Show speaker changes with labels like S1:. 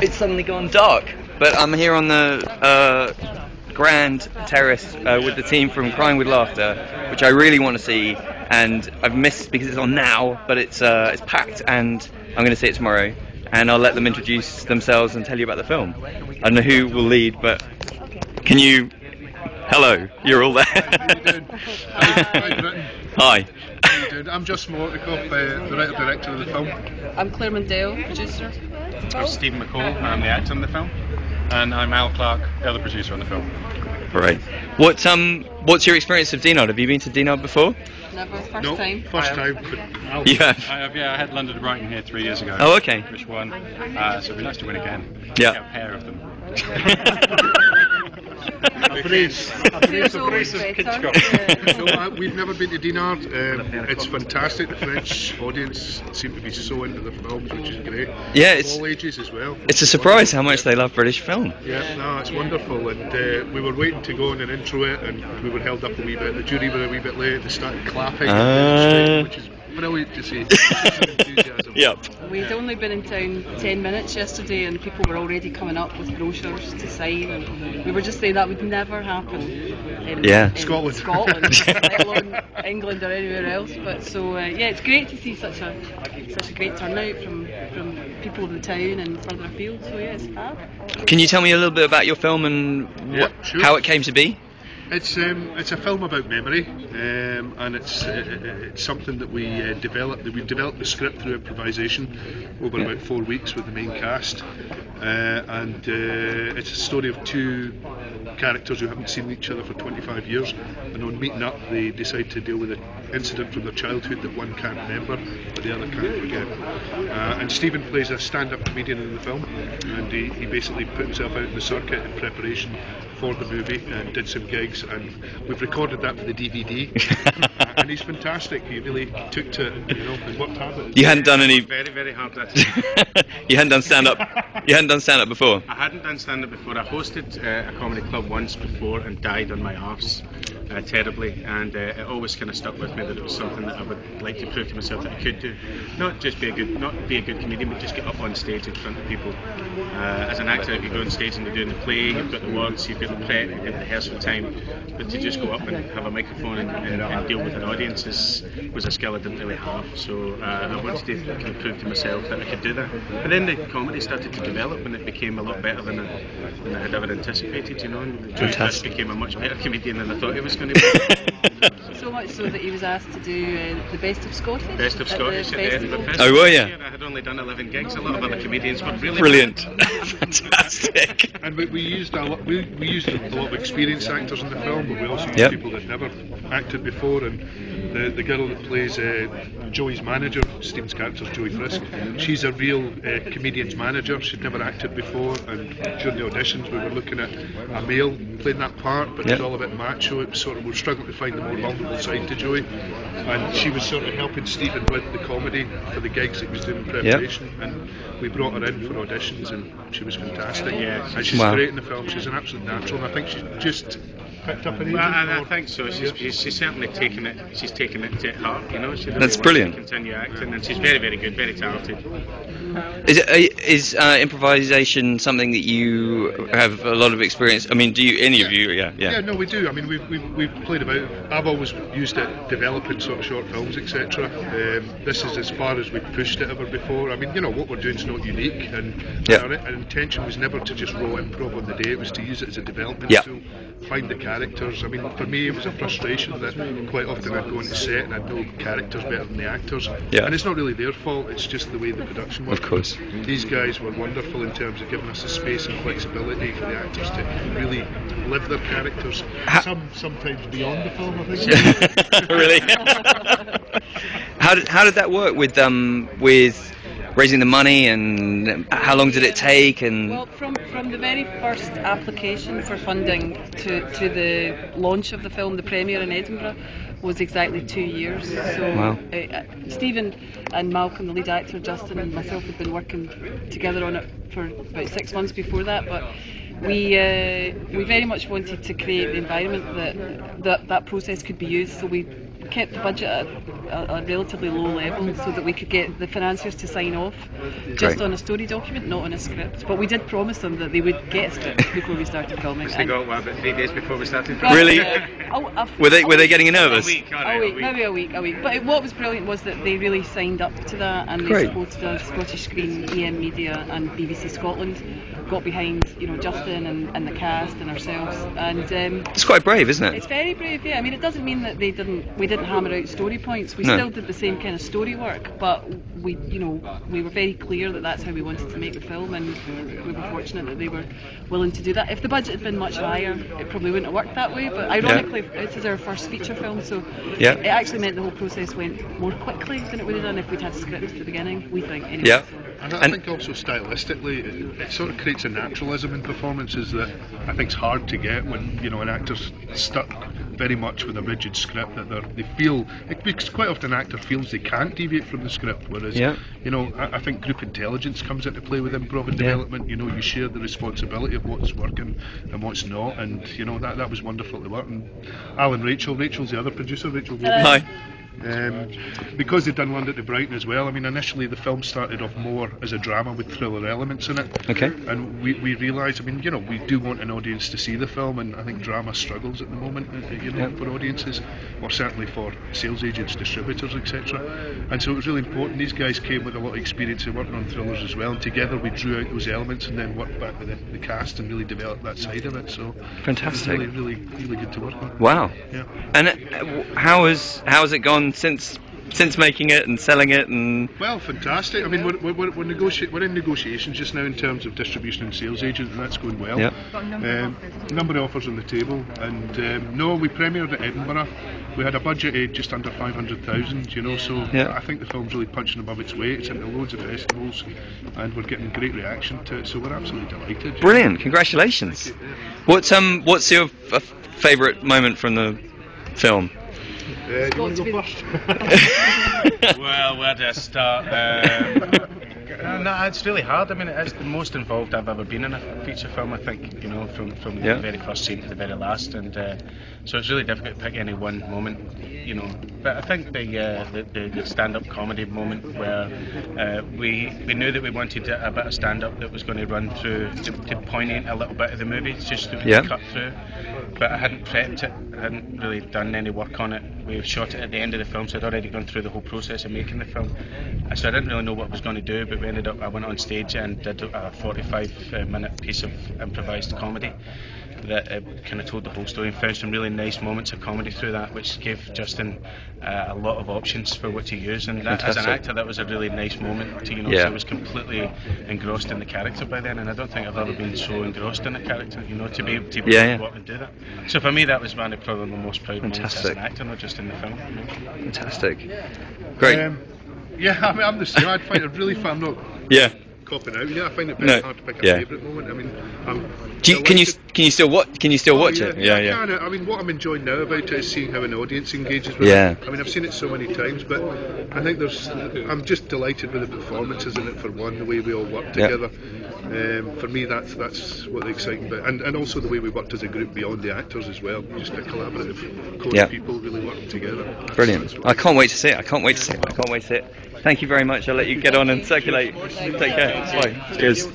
S1: It's suddenly gone dark. But I'm here on the Grand Terrace with the team from Crying with Laughter, which I really want to see, and I've missed because it's on now, but it's packed, and I'm going to see it tomorrow, and I'll let them introduce themselves and tell you about the film. I don't know who will lead, but can you... Hello, you're all there.
S2: How you doing?
S1: Hi.
S2: How you doing? I'm Just Morticoff, the writer-director of the film.
S3: I'm Claire Mundell, producer.
S4: I'm Stephen McCall, I'm the actor in the film. And I'm Al Clark, the other producer on the film.
S1: Right. What's your experience of Dinard? Have you been to Dinard before?
S3: Never, first
S2: No,
S3: time.
S2: first time.
S1: You have?
S4: I have, yeah, I had London to Brighton here 3 years ago.
S1: Oh, okay.
S4: Which won. So it'd be nice to win again.
S1: Yeah.
S4: Get a pair of them.
S2: A brace.
S3: It's always better.
S2: So, we've never been to Dinard. It's fantastic. The French audience seem to be so into the films, which is great.
S1: Yeah, it's
S2: all ages as well.
S1: a surprise how much they love British film.
S2: Yeah, no, it's wonderful. And we were waiting to go in and intro it, and we were held up a wee bit. The jury were a wee bit late. They started clapping, which is brilliant to see. Enthusiasm.
S1: Yep.
S3: We'd only been in town 10 minutes yesterday and people were already coming up with brochures to sign, and we were just saying that would never happen in
S2: Scotland,
S3: let alone England or anywhere else. But so yeah, it's great to see such a great turnout from people in the town and further afield. So yeah, it's fab.
S1: Can you tell me a little bit about your film and
S2: Sure.
S1: how it came to be?
S2: It's a film about memory, and it's something that we developed. We developed the script through improvisation over about 4 weeks with the main cast, and it's a story of two characters who haven't seen each other for 25 years, and on meeting up they decide to deal with an incident from their childhood that one can't remember but the other can't forget. And Stephen plays a stand-up comedian in the film, and he basically put himself out in the circuit in preparation for the movie and did some gigs, and we've recorded that for the DVD. And he's fantastic. He really took to it, and worked hard at it.
S1: You hadn't done any.
S4: Very, very hard at it.
S1: You hadn't done stand-up. You hadn't done stand-up before.
S4: I hadn't done stand-up before. I hosted a comedy club once before and died on my arse terribly, and it always kind of stuck with me that it was something that I would like to prove to myself that I could do. Not be a good comedian, but just get up on stage in front of people. As an actor, if you go on stage and you're doing the play, you've got the words, you've got the prep, you've got the rehearsal time, but to just go up and have a microphone and deal with an audience was a skill I didn't really have. So I wanted to kind of prove to myself that I could do that. But then the comedy started to develop, and it became a lot better than I had ever anticipated. And Joey Fish became a much better comedian than I thought he was going to be.
S3: So much so that he was asked to do the Best of Scottish.
S4: Best of Scottish at the Edinburgh Festival.
S1: Oh, were you?
S4: I had only done 11 gigs. A lot of other comedians were really
S1: Brilliant. Fantastic.
S2: And we used a lot. We used a lot of experienced actors in the film, but we also used people that never acted before. And the girl that plays Joey's manager, Stephen's character's Joey Frisk, she's a real comedian's manager. She'd never acted before, and during the auditions we were looking at a male playing that part, but it was all a bit macho. It was we were struggling to find the more vulnerable side to Joey, and she was sort of helping Stephen with the comedy for the gigs that he was doing in preparation. And we brought her in for auditions, and she was fantastic. And she's great in the film. She's an absolute natural, and I think she just picked up an agent.
S4: I think so. She's certainly taken it. She's taken it to heart. She really
S1: That's brilliant.
S4: To continue acting, and she's very, very good, very talented.
S1: Is improvisation something that you have a lot of experience? I mean, do you? Any of you? Yeah.
S2: No, we do. I mean, we've played about. I've always used it developing sort of short films, etc. This is as far as we've pushed it ever before. I mean, what we're doing is not unique, and our intention was never to just raw improv on the day. It was to use it as a development tool, find the characters. I mean, for me, it was a frustration that quite often I'd go into set and I'd know characters better than the actors, and it's not really their fault. It's just the way the production works.
S1: Of course.
S2: These guys were wonderful in terms of giving us the space and flexibility for the actors to really live their characters. Sometimes beyond the film, I think.
S1: Really? How did that work with raising the money, and how long did it take? And
S3: well, from the very first application for funding to the launch of the film, the premiere in Edinburgh, was exactly 2 years. So Stephen and Malcolm, the lead actor, Justin and myself had been working together on it for about 6 months before that, but we very much wanted to create the environment that process could be used. So we kept the budget at a relatively low level so that we could get the financiers to sign off just
S1: Great.
S3: on a story document, not on a script. But we did promise them that they would get a script before we started filming.
S4: They got what, about 3 days before we started?
S1: Really? Were they getting
S4: A
S1: nervous?
S4: week, all
S3: A
S4: right,
S3: week, maybe a week. But what was brilliant was that they really signed up to that, and they
S1: Great.
S3: supported us. Scottish Screen, EM Media, and BBC Scotland got behind, Justin and the cast and ourselves. And
S1: It's quite brave, isn't
S3: it's
S1: it?
S3: very brave, yeah. I mean, it doesn't mean that we didn't hammer out story points. We
S1: No.
S3: still did the same kind of story work, but we were very clear that that's how we wanted to make the film, and we were fortunate that they were willing to do that. If the budget had been much higher, it probably wouldn't have worked that way. But ironically, this is our first feature film, so
S1: Yeah.
S3: it actually meant the whole process went more quickly than it would have done if we'd had a script at the beginning. We think, anyway.
S1: Yeah.
S2: And I
S1: And-
S2: think also stylistically, it sort of creates a naturalism in performances that I think is hard to get when an actor's stuck very much with a rigid script that they feel. Because quite often an actor feels they can't deviate from the script, whereas
S1: Yeah.
S2: I think group intelligence comes into play with improv and
S1: Yeah.
S2: development. You share the responsibility of what's working and what's not, and that was wonderful to work. And Alan, Rachel's the other producer, Rachel.
S1: Hi.
S2: Because they'd done London to Brighton as well. I mean, initially the film started off more as a drama with thriller elements in it.
S1: Okay.
S2: And we realised, we do want an audience to see the film, and I think drama struggles at the moment, for audiences, or certainly for sales agents, distributors, etc. And so it was really important. These guys came with a lot of experience in working on thrillers as well, and together we drew out those elements and then worked back with the cast and really developed that side of it. So
S1: Fantastic.
S2: it was really, really, really good to work on.
S1: Wow.
S2: Yeah.
S1: And how has it gone since making it and selling it and?
S2: Well, fantastic. I mean, we're in negotiations just now in terms of distribution and sales agent, and that's going well.
S1: Yeah.
S2: Number of offers on the table, and no, we premiered at Edinburgh. We had a budget of just under 500,000, so
S1: Yeah.
S2: I think the film's really punching above its weight. It's into loads of festivals, and we're getting great reaction to it. So we're absolutely delighted.
S1: Brilliant! Congratulations. What's your favourite moment from the film?
S2: Do you want to go first?
S4: Well, where do I start? No, it's really hard. I mean, it's the most involved I've ever been in a feature film, I think, from
S1: Yeah.
S4: the very first scene to the very last, and so it's really difficult to pick any one moment, But I think the stand-up comedy moment where we knew that we wanted a bit of stand-up that was going to run through to poignant a little bit of the movie, just that we
S1: Yeah.
S4: could cut through. But I hadn't prepped it, I hadn't really done any work on it. We shot it at the end of the film, so I'd already gone through the whole process of making the film. So I didn't really know what I was going to do, but I went on stage and did a 45-minute piece of improvised comedy that kind of told the whole story and found some really nice moments of comedy through that, which gave Justin a lot of options for what to use. And that, as an
S1: Fantastic.
S4: actor, that was a really nice moment to,
S1: Yeah.
S4: so I was completely engrossed in the character by then, and I don't think I've ever been so engrossed in a character, to be able to
S1: Yeah.
S4: go up and do that. So for me, that was one of probably my most proud moments as
S1: Fantastic.
S4: an actor, not just in the film.
S1: Fantastic. Great.
S2: Yeah, I mean, I'm the same. I'd find it really fun. I'm not
S1: Yeah.
S2: copping out. Yeah, I find it very
S1: No,
S2: hard to pick a
S1: yeah.
S2: favourite moment. I mean,
S1: Can you still watch
S2: yeah,
S1: it? Yeah,
S2: I
S1: yeah.
S2: can. I mean, what I'm enjoying now about it is seeing how an audience engages with
S1: Yeah.
S2: it. I mean, I've seen it so many times, but I think I'm just delighted with the performances in it, for one, the way we all work
S1: Yeah.
S2: together. For me, that's what the exciting bit, and also the way we worked as a group beyond the actors as well. Just a collaborative core
S1: Yeah.
S2: of people really working together.
S1: Brilliant. I can't wait to see it. I can't wait to see it. Thank you very much. I'll let you get on and circulate. Take care. Bye. Cheers.